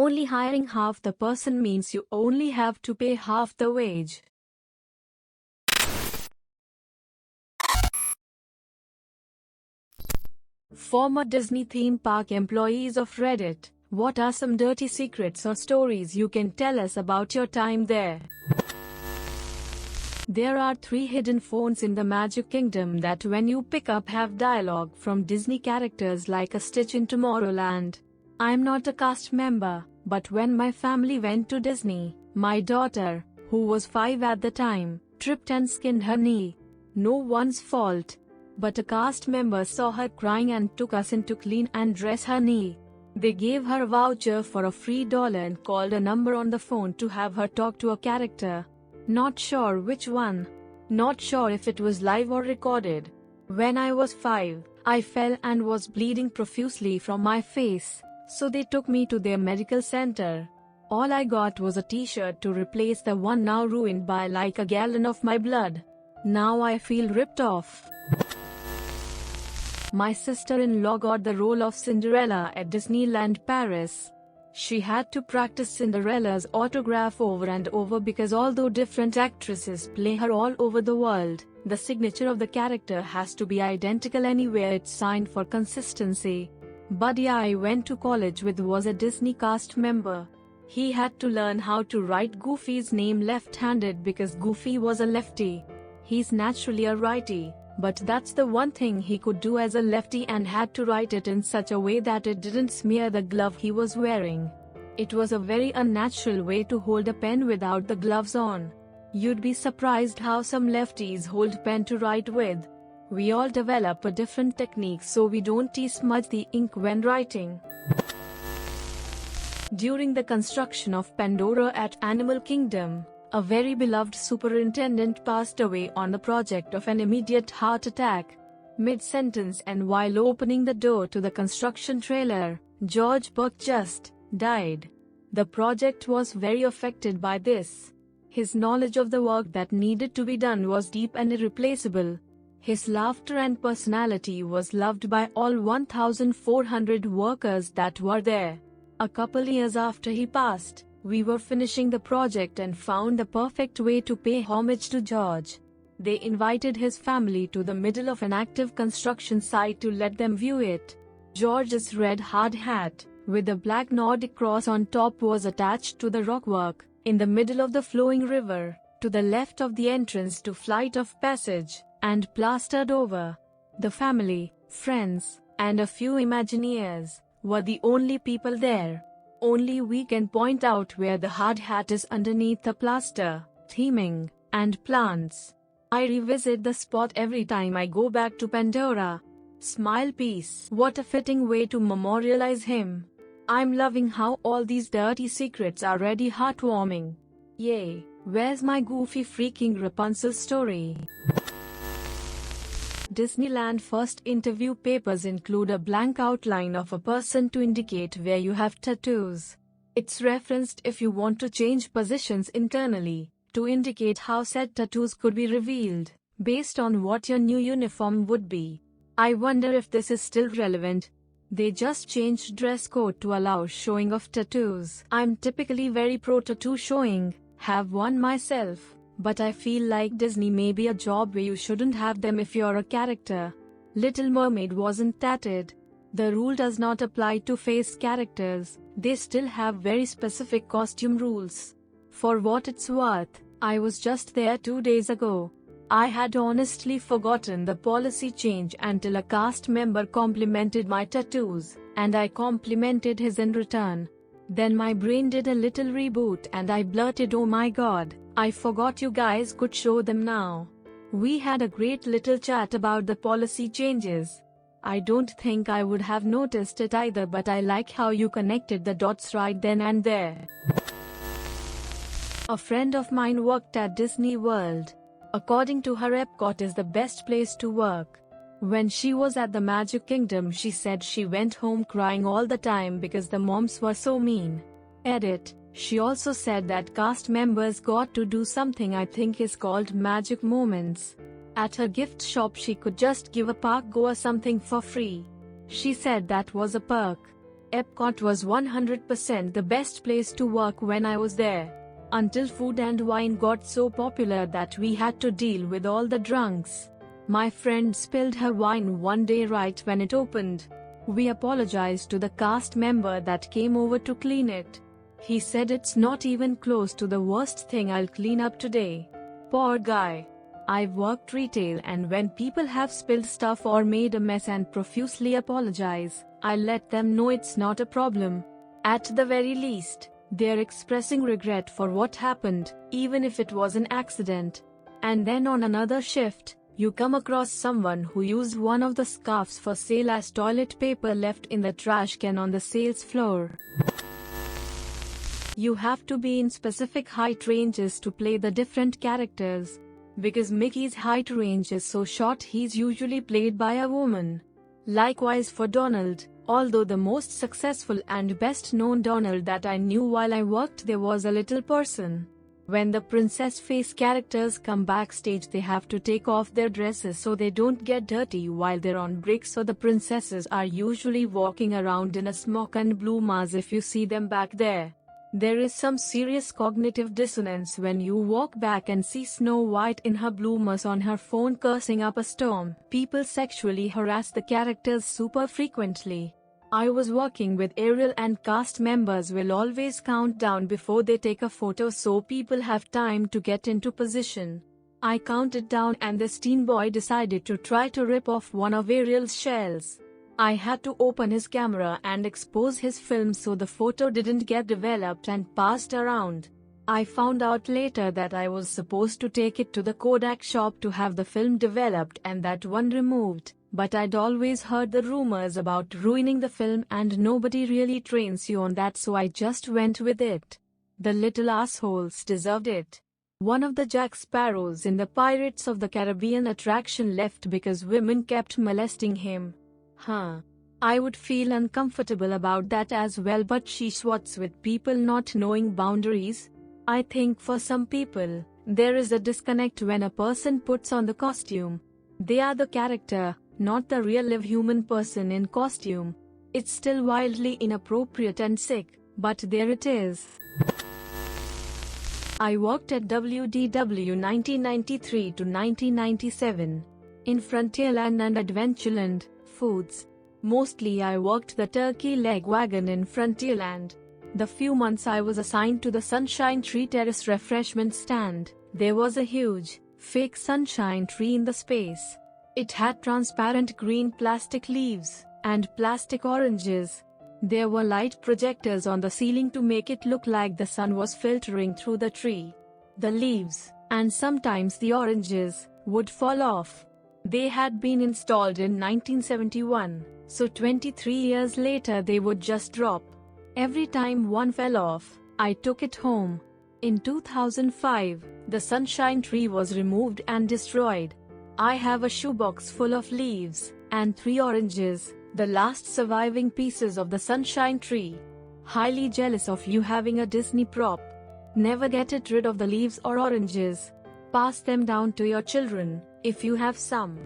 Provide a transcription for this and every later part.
Only hiring half the person means you only have to pay half the wage. Former Disney theme park employees of Reddit, what are some dirty secrets or stories you can tell us about your time there? There are 3 hidden phones in the Magic Kingdom that when you pick up have dialogue from Disney characters like a Stitch in Tomorrowland. I'm not a cast member, but when my family went to Disney, my daughter, who was 5 at the time, tripped and skinned her knee. No one's fault. But a cast member saw her crying and took us in to clean and dress her knee. They gave her a voucher for a free $1 and called a number on the phone to have her talk to a character. Not sure which one. Not sure if it was live or recorded. When I was 5, I fell and was bleeding profusely from my face, so they took me to their medical center. All I got was a t-shirt to replace the one now ruined by like a gallon of my blood. Now I feel ripped off. My sister-in-law got the role of Cinderella at Disneyland Paris. She had to practice Cinderella's autograph over and over because although different actresses play her all over the world, the signature of the character has to be identical anywhere it's signed for consistency. Buddy I went to college with was a Disney cast member. He had to learn how to write Goofy's name left-handed because Goofy was a lefty. He's naturally a righty, but that's the one thing he could do as a lefty and had to write it in such a way that it didn't smear the glove he was wearing. It was a very unnatural way to hold a pen without the gloves on. You'd be surprised how some lefties hold pen to write with. We all develop a different technique so we don't smudge the ink when writing. During the construction of Pandora at Animal Kingdom, a very beloved superintendent passed away on the project of an immediate heart attack. Mid-sentence and while opening the door to the construction trailer, George Burke just died. The project was very affected by this. His knowledge of the work that needed to be done was deep and irreplaceable. His laughter and personality was loved by all 1,400 workers that were there. A couple years after he passed, we were finishing the project and found the perfect way to pay homage to George. They invited his family to the middle of an active construction site to let them view it. George's red hard hat, with a black Nordic cross on top, was attached to the rockwork, in the middle of the flowing river, to the left of the entrance to Flight of Passage, and plastered over. The family, friends, and a few Imagineers were the only people there. Only we can point out where the hard hat is underneath the plaster, theming, and plants. I revisit the spot every time I go back to Pandora. Smile peace. What a fitting way to memorialize him. I'm loving how all these dirty secrets are already heartwarming. Yay, where's my goofy freaking Rapunzel story? Disneyland first interview papers include a blank outline of a person to indicate where you have tattoos. It's referenced if you want to change positions internally, to indicate how said tattoos could be revealed, based on what your new uniform would be. I wonder if this is still relevant. They just changed dress code to allow showing of tattoos. I'm typically very pro tattoo showing, have one myself. But I feel like Disney may be a job where you shouldn't have them if you're a character. Little Mermaid wasn't tattooed. The rule does not apply to face characters, they still have very specific costume rules. For what it's worth, I was just there 2 days ago. I had honestly forgotten the policy change until a cast member complimented my tattoos, and I complimented his in return. Then my brain did a little reboot and I blurted, "Oh my god, I forgot you guys could show them now." We had a great little chat about the policy changes. I don't think I would have noticed it either, but I like how you connected the dots right then and there. A friend of mine worked at Disney World. According to her, Epcot is the best place to work. When she was at the Magic Kingdom, she said she went home crying all the time because the moms were so mean. Edit. She also said that cast members got to do something I think is called magic moments. At her gift shop she could just give a park go or something for free. She said that was a perk. Epcot was 100% the best place to work when I was there. Until food and wine got so popular that we had to deal with all the drunks. My friend spilled her wine one day right when it opened. We apologized to the cast member that came over to clean it. He said it's not even close to the worst thing I'll clean up today. Poor guy. I've worked retail, and when people have spilled stuff or made a mess and profusely apologize, I let them know it's not a problem. At the very least, they're expressing regret for what happened, even if it was an accident. And then on another shift, you come across someone who used one of the scarves for sale as toilet paper left in the trash can on the sales floor. You have to be in specific height ranges to play the different characters. Because Mickey's height range is so short, he's usually played by a woman. Likewise for Donald, although the most successful and best known Donald that I knew while I worked there was a little person. When the princess face characters come backstage, they have to take off their dresses so they don't get dirty while they're on break, so the princesses are usually walking around in a smock and blue mask if you see them back there. There is some serious cognitive dissonance when you walk back and see Snow White in her bloomers on her phone cursing up a storm. People sexually harass the characters super frequently. I was working with Ariel, and cast members will always count down before they take a photo so people have time to get into position. I counted down and this teen boy decided to try to rip off one of Ariel's shells. I had to open his camera and expose his film so the photo didn't get developed and passed around. I found out later that I was supposed to take it to the Kodak shop to have the film developed and that one removed, but I'd always heard the rumors about ruining the film and nobody really trains you on that, so I just went with it. The little assholes deserved it. One of the Jack Sparrows in the Pirates of the Caribbean attraction left because women kept molesting him. I would feel uncomfortable about that as well, but sheesh, what's with people not knowing boundaries? I think for some people, there is a disconnect when a person puts on the costume. They are the character, not the real live human person in costume. It's still wildly inappropriate and sick, but there it is. I worked at WDW 1993 to 1997. In Frontierland and Adventureland, foods. Mostly I worked the turkey leg wagon in Frontierland. The few months I was assigned to the Sunshine Tree Terrace refreshment stand, there was a huge, fake sunshine tree in the space. It had transparent green plastic leaves, and plastic oranges. There were light projectors on the ceiling to make it look like the sun was filtering through the tree. The leaves, and sometimes the oranges, would fall off. They had been installed in 1971, so 23 years later they would just drop. Every time one fell off, I took it home. In 2005, the sunshine tree was removed and destroyed. I have a shoebox full of leaves, and 3 oranges, the last surviving pieces of the sunshine tree. Highly jealous of you having a Disney prop. Never get it rid of the leaves or oranges. Pass them down to your children, if you have some.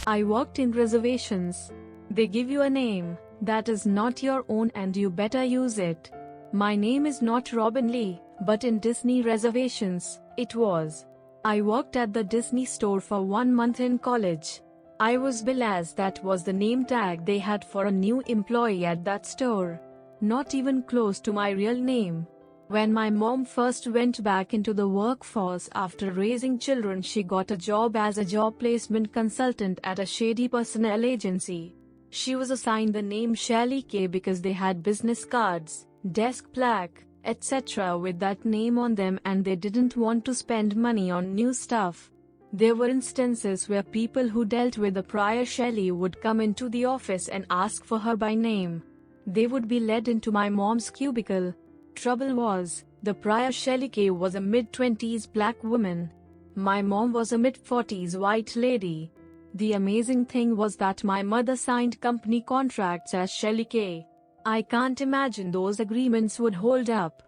I worked in reservations. They give you a name that is not your own and you better use it. My name is not Robin Lee, but in Disney reservations, it was. I worked at the Disney store for 1 month in college. I was billed as that was the name tag they had for a new employee at that store. Not even close to my real name. When my mom first went back into the workforce after raising children, she got a job as a job placement consultant at a shady personnel agency. She was assigned the name Shelly K because they had business cards, desk plaque, etc. with that name on them, and they didn't want to spend money on new stuff. There were instances where people who dealt with the prior Shelly would come into the office and ask for her by name. They would be led into my mom's cubicle. Trouble was, the prior Shelly K was a mid-20s black woman. My mom was a mid-40s white lady. The amazing thing was that my mother signed company contracts as Shelly K. I can't imagine those agreements would hold up.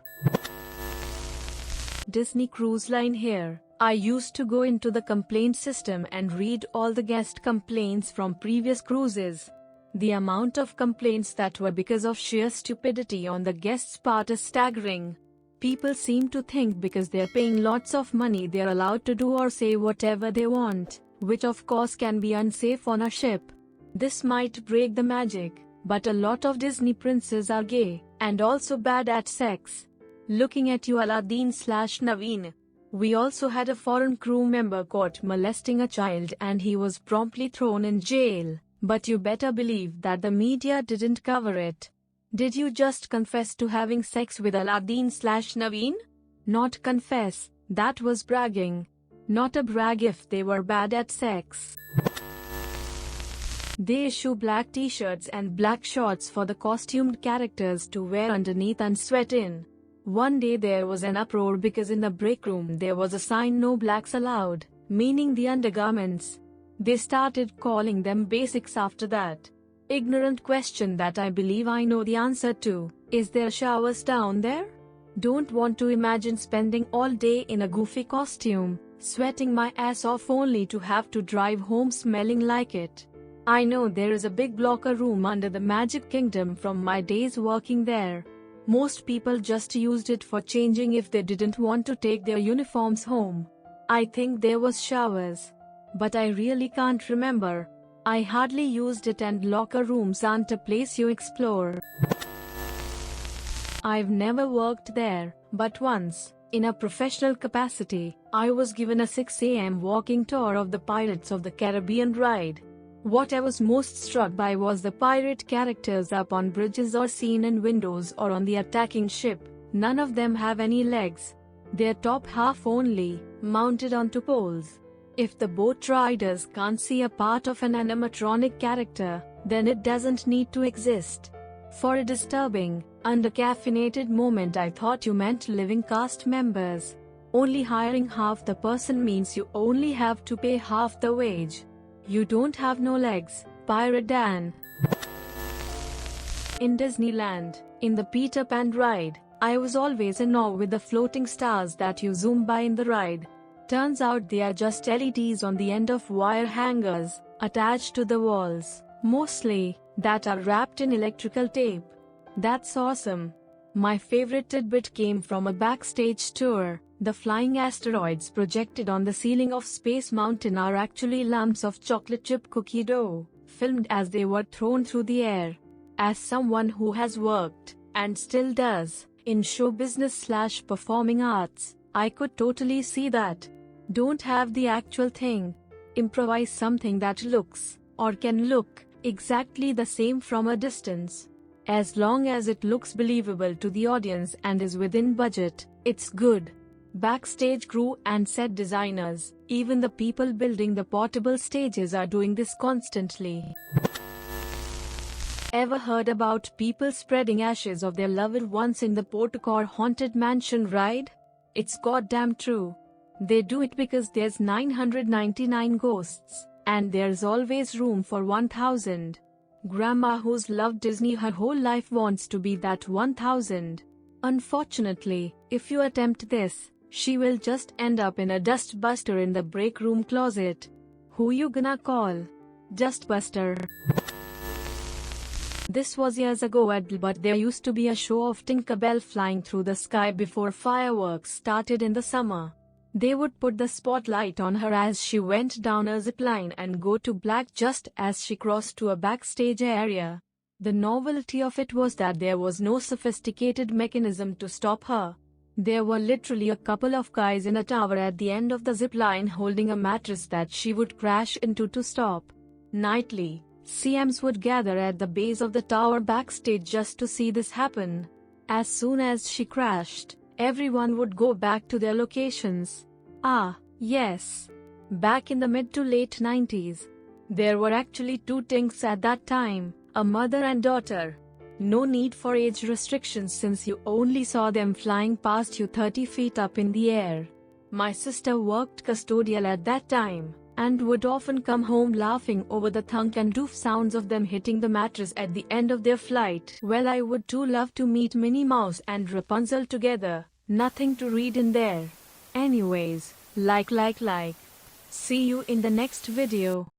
Disney Cruise Line here. I used to go into the complaint system and read all the guest complaints from previous cruises. The amount of complaints that were because of sheer stupidity on the guests' part is staggering. People seem to think because they're paying lots of money they're allowed to do or say whatever they want, which of course can be unsafe on a ship. This might break the magic, but a lot of Disney princes are gay, and also bad at sex. Looking at you, Aladdin/Naveen. We also had a foreign crew member caught molesting a child and he was promptly thrown in jail, but you better believe that the media didn't cover it. Did you just confess to having sex with Aladdin/Naveen? Not confess, that was bragging. Not a brag if they were bad at sex. They issue black t-shirts and black shorts for the costumed characters to wear underneath and sweat in. One day there was an uproar because in the break room there was a sign "No blacks allowed," meaning the undergarments. They started calling them basics after that. Ignorant question that I believe I know the answer to. Is there showers down there? Don't want to imagine spending all day in a goofy costume, sweating my ass off only to have to drive home smelling like it. I know there is a big locker room under the Magic Kingdom from my days working there. Most people just used it for changing if they didn't want to take their uniforms home. I think there was showers, but I really can't remember. I hardly used it, and locker rooms aren't a place you explore. I've never worked there, but once, in a professional capacity, I was given a 6 a.m. walking tour of the Pirates of the Caribbean ride. What I was most struck by was the pirate characters up on bridges or seen in windows or on the attacking ship. None of them have any legs. Their top half only, mounted onto poles. If the boat riders can't see a part of an animatronic character, then it doesn't need to exist. For a disturbing, under-caffeinated moment I thought you meant living cast members. Only hiring half the person means you only have to pay half the wage. You don't have no legs, Pirate Dan. In Disneyland, in the Peter Pan ride, I was always in awe with the floating stars that you zoom by in the ride. Turns out they are just LEDs on the end of wire hangers, attached to the walls, mostly, that are wrapped in electrical tape. That's awesome. My favorite tidbit came from a backstage tour. The flying asteroids projected on the ceiling of Space Mountain are actually lumps of chocolate chip cookie dough, filmed as they were thrown through the air. As someone who has worked, and still does, in show business/performing arts, I could totally see that. Don't have the actual thing. Improvise something that looks, or can look, exactly the same from a distance. As long as it looks believable to the audience and is within budget, it's good. Backstage crew and set designers, even the people building the portable stages, are doing this constantly. Ever heard about people spreading ashes of their loved ones in the Potocor Haunted Mansion ride? It's goddamn true. They do it because there's 999 ghosts, and there's always room for 1,000. Grandma, who's loved Disney her whole life, wants to be that 1,000. Unfortunately, if you attempt this, she will just end up in a dustbuster in the break room closet. Who you gonna call? Dustbuster. This was years ago but there used to be a show of Tinkerbell flying through the sky before fireworks started in the summer. They would put the spotlight on her as she went down a zipline and go to black just as she crossed to a backstage area. The novelty of it was that there was no sophisticated mechanism to stop her. There were literally a couple of guys in a tower at the end of the zipline holding a mattress that she would crash into to stop. Nightly, CMs would gather at the base of the tower backstage just to see this happen. As soon as she crashed, everyone would go back to their locations. Ah, yes. Back in the mid to late 90s. There were actually two Tinks at that time, a mother and daughter. No need for age restrictions since you only saw them flying past you 30 feet up in the air. My sister worked custodial at that time, and would often come home laughing over the thunk and doof sounds of them hitting the mattress at the end of their flight. Well, I would too love to meet Minnie Mouse and Rapunzel together. Nothing to read in there. Anyways, like. See you in the next video.